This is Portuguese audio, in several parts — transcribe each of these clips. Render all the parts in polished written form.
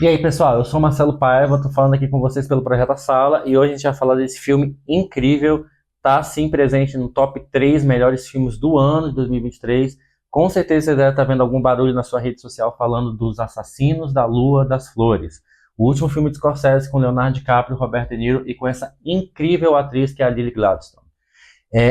E aí, pessoal, eu sou Marcelo Paiva, tô falando aqui com vocês pelo Projeto Sala e hoje a gente vai falar desse filme incrível, tá sim presente no top 3 melhores filmes do ano de 2023. Com certeza você deve estar vendo algum barulho na sua rede social falando dos Assassinos da Lua das Flores. O último filme de Scorsese com Leonardo DiCaprio, Robert De Niro e com essa incrível atriz que é a Lily Gladstone.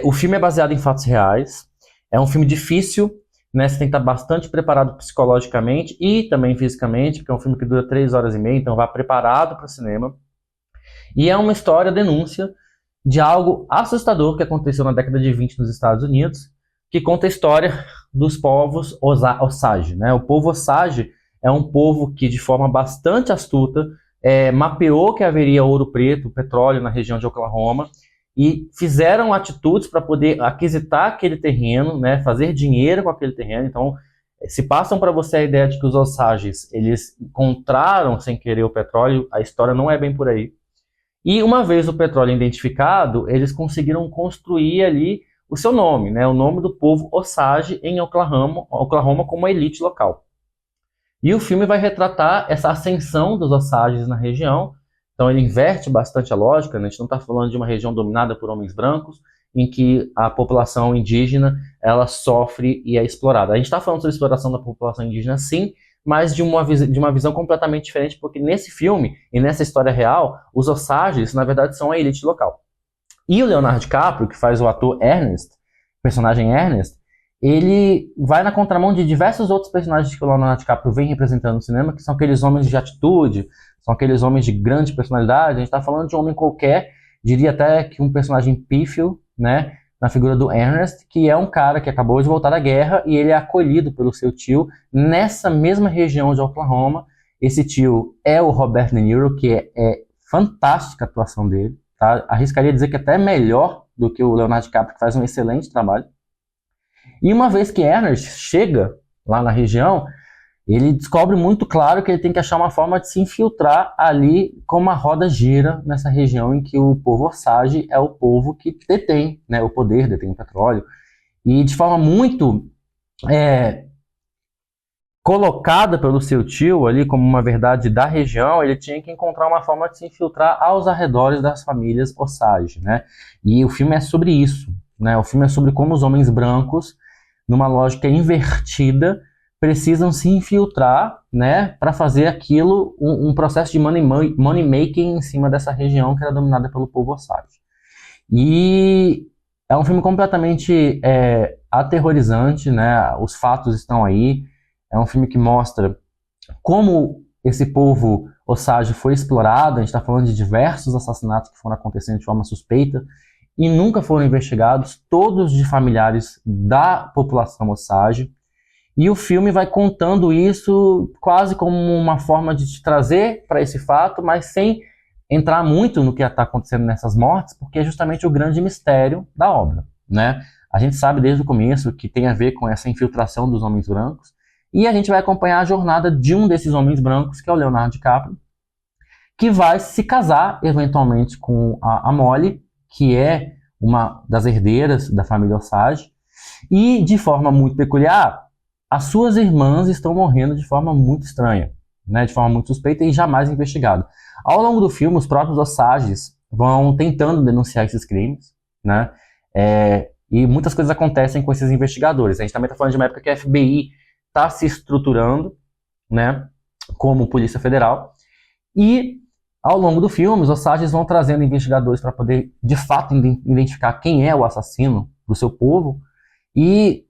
O filme é baseado em fatos reais, é um filme difícil, né? Você tem que estar bastante preparado psicologicamente e também fisicamente, porque é um filme que dura 3 horas e meia, então vá preparado para o cinema. E é uma história, denúncia, de algo assustador que aconteceu na década de 20 nos Estados Unidos, que conta a história dos povos Osage, né? O povo Osage é um povo que, de forma bastante astuta, mapeou que haveria ouro preto, petróleo na região de Oklahoma, e fizeram atitudes para poder aquisitar aquele terreno, né, fazer dinheiro com aquele terreno. Então, se passam para você a ideia de que os Osages eles encontraram sem querer o petróleo, a história não é bem por aí. E uma vez o petróleo identificado, eles conseguiram construir ali o seu nome, né, o nome do povo Osage em Oklahoma como a elite local. E o filme vai retratar essa ascensão dos Osages na região. Então ele inverte bastante a lógica, né? A gente não está falando de uma região dominada por homens brancos, em que a população indígena ela sofre e é explorada. A gente está falando sobre a exploração da população indígena, sim, mas de uma visão completamente diferente, porque nesse filme e nessa história real, os Osages, na verdade, são a elite local. E o Leonardo DiCaprio, que faz o ator Ernest, o personagem Ernest, ele vai na contramão de diversos outros personagens que o Leonardo DiCaprio vem representando no cinema, que são aqueles homens de atitude, são aqueles homens de grande personalidade. A gente está falando de um homem qualquer, diria até que um personagem pífio, né, na figura do Ernest, que é um cara que acabou de voltar da guerra e ele é acolhido pelo seu tio nessa mesma região de Oklahoma. Esse tio é o Robert De Niro, que é fantástica a atuação dele, tá? Arriscaria dizer que até melhor do que o Leonardo DiCaprio, que faz um excelente trabalho. E uma vez que Ernest chega lá na região, ele descobre muito claro que ele tem que achar uma forma de se infiltrar ali como a roda gira nessa região em que o povo Osage é o povo que detém, né, o poder, detém o petróleo. E de forma muito colocada pelo seu tio ali como uma verdade da região, ele tinha que encontrar uma forma de se infiltrar aos arredores das famílias Osage, né? E o filme é sobre isso, né? O filme é sobre como os homens brancos, numa lógica invertida, precisam se infiltrar, né, para fazer aquilo, um processo de money making em cima dessa região que era dominada pelo povo Osage. E é um filme completamente aterrorizante, né? Os fatos estão aí. É um filme que mostra como esse povo Osage foi explorado. A gente está falando de diversos assassinatos que foram acontecendo de forma suspeita e nunca foram investigados, todos de familiares da população Osage. E o filme vai contando isso quase como uma forma de te trazer para esse fato, mas sem entrar muito no que está acontecendo nessas mortes, porque é justamente o grande mistério da obra, né? A gente sabe desde o começo que tem a ver com essa infiltração dos homens brancos, e a gente vai acompanhar a jornada de um desses homens brancos, que é o Leonardo DiCaprio, que vai se casar eventualmente com a Molly, que é uma das herdeiras da família Osage, e de forma muito peculiar, as suas irmãs estão morrendo de forma muito estranha, né, de forma muito suspeita e jamais investigada. Ao longo do filme, os próprios Osages vão tentando denunciar esses crimes, né, e muitas coisas acontecem com esses investigadores. A gente também está falando de uma época que a FBI está se estruturando, né, como Polícia Federal, e ao longo do filme, os Osages vão trazendo investigadores para poder, de fato, identificar quem é o assassino do seu povo, e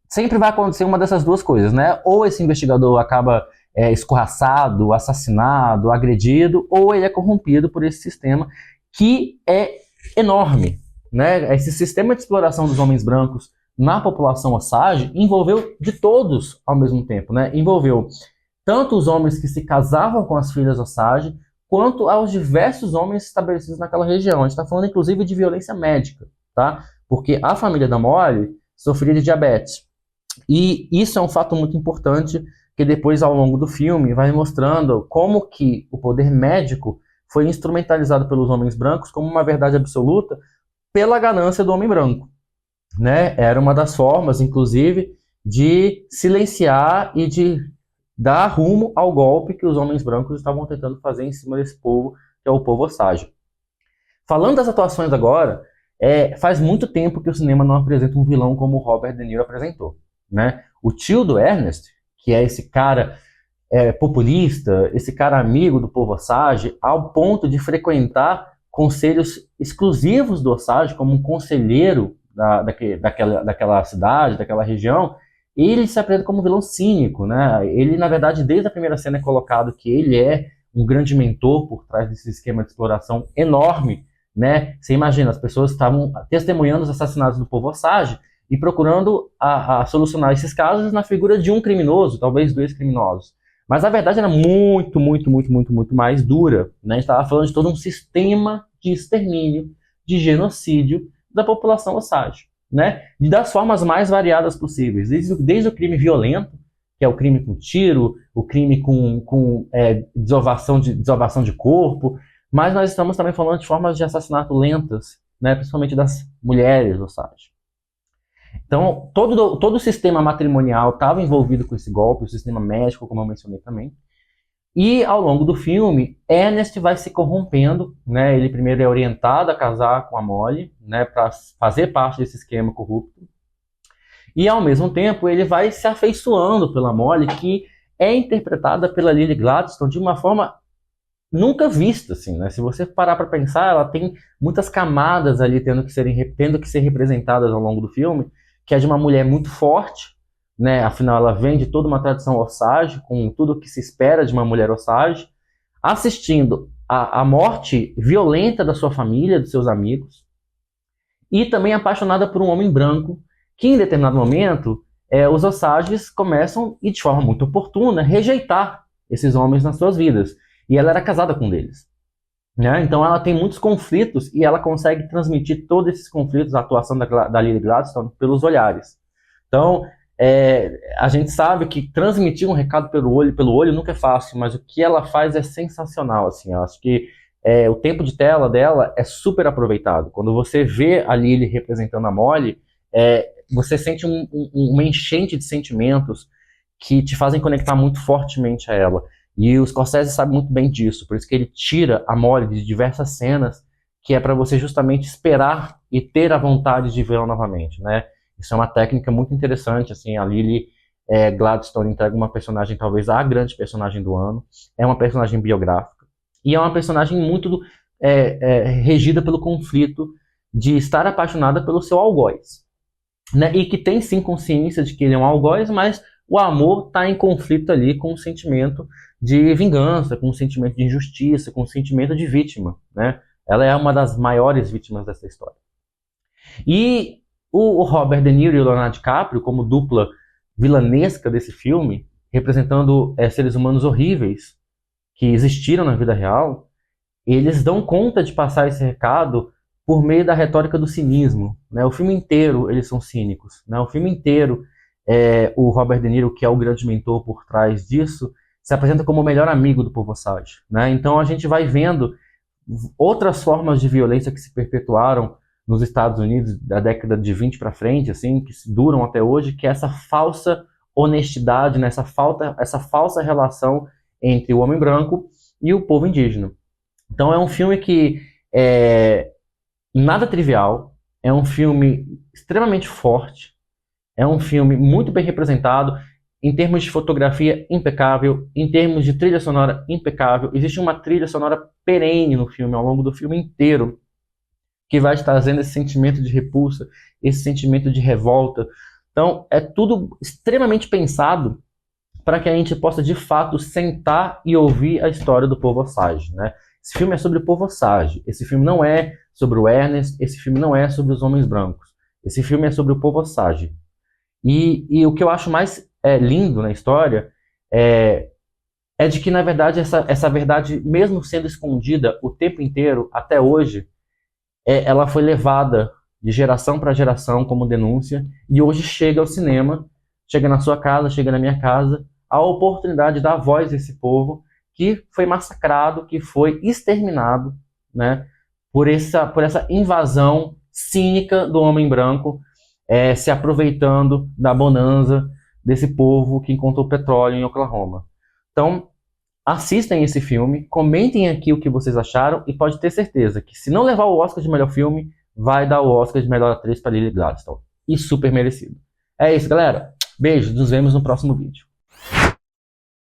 sempre vai acontecer uma dessas duas coisas, né? Ou esse investigador acaba escorraçado, assassinado, agredido, ou ele é corrompido por esse sistema que é enorme, né? Esse sistema de exploração dos homens brancos na população Osage envolveu de todos ao mesmo tempo, né? Envolveu tanto os homens que se casavam com as filhas Osage, quanto aos diversos homens estabelecidos naquela região. A gente está falando, inclusive, de violência médica, tá? Porque a família da Molly sofria de diabetes. E isso é um fato muito importante, que depois, ao longo do filme, vai mostrando como que o poder médico foi instrumentalizado pelos homens brancos como uma verdade absoluta pela ganância do homem branco, né? Era uma das formas, inclusive, de silenciar e de dar rumo ao golpe que os homens brancos estavam tentando fazer em cima desse povo, que é o povo Osage. Falando das atuações agora, faz muito tempo que o cinema não apresenta um vilão como o Robert De Niro apresentou, né? O tio do Ernest, que é esse cara populista, esse cara amigo do povo Osage, ao ponto de frequentar conselhos exclusivos do Osage, como um conselheiro daquela cidade, daquela região, ele se apresenta como um vilão cínico, né? Ele, na verdade, desde a primeira cena é colocado que ele é um grande mentor por trás desse esquema de exploração enorme, né? Você imagina, as pessoas estavam testemunhando os assassinatos do povo Osage e procurando a solucionar esses casos na figura de um criminoso, talvez dois criminosos. Mas a verdade era muito, muito, muito, muito, muito mais dura, né? A gente estava falando de todo um sistema de extermínio, de genocídio da população Osage, né? Das formas mais variadas possíveis, desde o crime violento, que é o crime com tiro, o crime com desovação de corpo, mas nós estamos também falando de formas de assassinato lentas, né? Principalmente das mulheres Osage. Então, todo o sistema matrimonial estava envolvido com esse golpe, o sistema médico, como eu mencionei também. E, ao longo do filme, Ernest vai se corrompendo, né? Ele primeiro é orientado a casar com a Molly, né? Para fazer parte desse esquema corrupto. E, ao mesmo tempo, ele vai se afeiçoando pela Molly, que é interpretada pela Lily Gladstone de uma forma nunca vista, assim, né? Se você parar para pensar, ela tem muitas camadas ali tendo que ser representadas ao longo do filme, que é de uma mulher muito forte, né? Afinal, ela vem de toda uma tradição Osage, com tudo o que se espera de uma mulher Osage, assistindo a morte violenta da sua família, dos seus amigos, e também apaixonada por um homem branco, que em determinado momento os Osages começam, e de forma muito oportuna, rejeitar esses homens nas suas vidas. E ela era casada com um deles, né? Então ela tem muitos conflitos e ela consegue transmitir todos esses conflitos, a atuação da Lily Gladstone, pelos olhares. Então, a gente sabe que transmitir um recado pelo olho nunca é fácil, mas o que ela faz é sensacional, assim. Eu acho que o tempo de tela dela é super aproveitado. Quando você vê a Lily representando a Molly, você sente uma enchente de sentimentos que te fazem conectar muito fortemente a ela. E o Scorsese sabe muito bem disso, por isso que ele tira a Molly de diversas cenas, que é para você justamente esperar e ter a vontade de vê-la novamente, né? Isso é uma técnica muito interessante, assim, a Lily Gladstone entrega uma personagem, talvez a grande personagem do ano, é uma personagem biográfica, e é uma personagem muito regida pelo conflito de estar apaixonada pelo seu algoz, né? E que tem sim consciência de que ele é um algoz, mas o amor está em conflito ali com o sentimento de vingança, com o sentimento de injustiça, com o sentimento de vítima, né? Ela é uma das maiores vítimas dessa história. E o Robert De Niro e o Leonardo DiCaprio, como dupla vilanesca desse filme, representando seres humanos horríveis que existiram na vida real, eles dão conta de passar esse recado por meio da retórica do cinismo, né? O filme inteiro eles são cínicos, né? O filme inteiro o Robert De Niro, que é o grande mentor por trás disso, se apresenta como o melhor amigo do povo Osage, né? Então a gente vai vendo outras formas de violência que se perpetuaram nos Estados Unidos da década de 20 para frente, assim, que duram até hoje, que é essa falsa honestidade, né? essa falsa relação entre o homem branco e o povo indígena. Então é um filme que é nada trivial, é um filme extremamente forte, é um filme muito bem representado, em termos de fotografia impecável, em termos de trilha sonora impecável. Existe uma trilha sonora perene no filme, ao longo do filme inteiro, que vai trazendo esse sentimento de repulsa, esse sentimento de revolta. Então, é tudo extremamente pensado para que a gente possa, de fato, sentar e ouvir a história do povo Osage, né? Esse filme é sobre o povo Osage. Esse filme não é sobre o Ernest, esse filme não é sobre os homens brancos. Esse filme é sobre o povo Osage. E o que eu acho mais lindo na história é de que, na verdade, essa verdade, mesmo sendo escondida o tempo inteiro, até hoje, ela foi levada de geração para geração como denúncia, e hoje chega ao cinema, chega na sua casa, chega na minha casa, a oportunidade de dar voz a esse povo que foi massacrado, que foi exterminado, né, por essa invasão cínica do homem branco, se aproveitando da bonança, desse povo que encontrou petróleo em Oklahoma. Então, assistem esse filme, comentem aqui o que vocês acharam e pode ter certeza que se não levar o Oscar de melhor filme, vai dar o Oscar de melhor atriz para Lily Gladstone. E super merecido. É isso, galera. Beijo, nos vemos no próximo vídeo.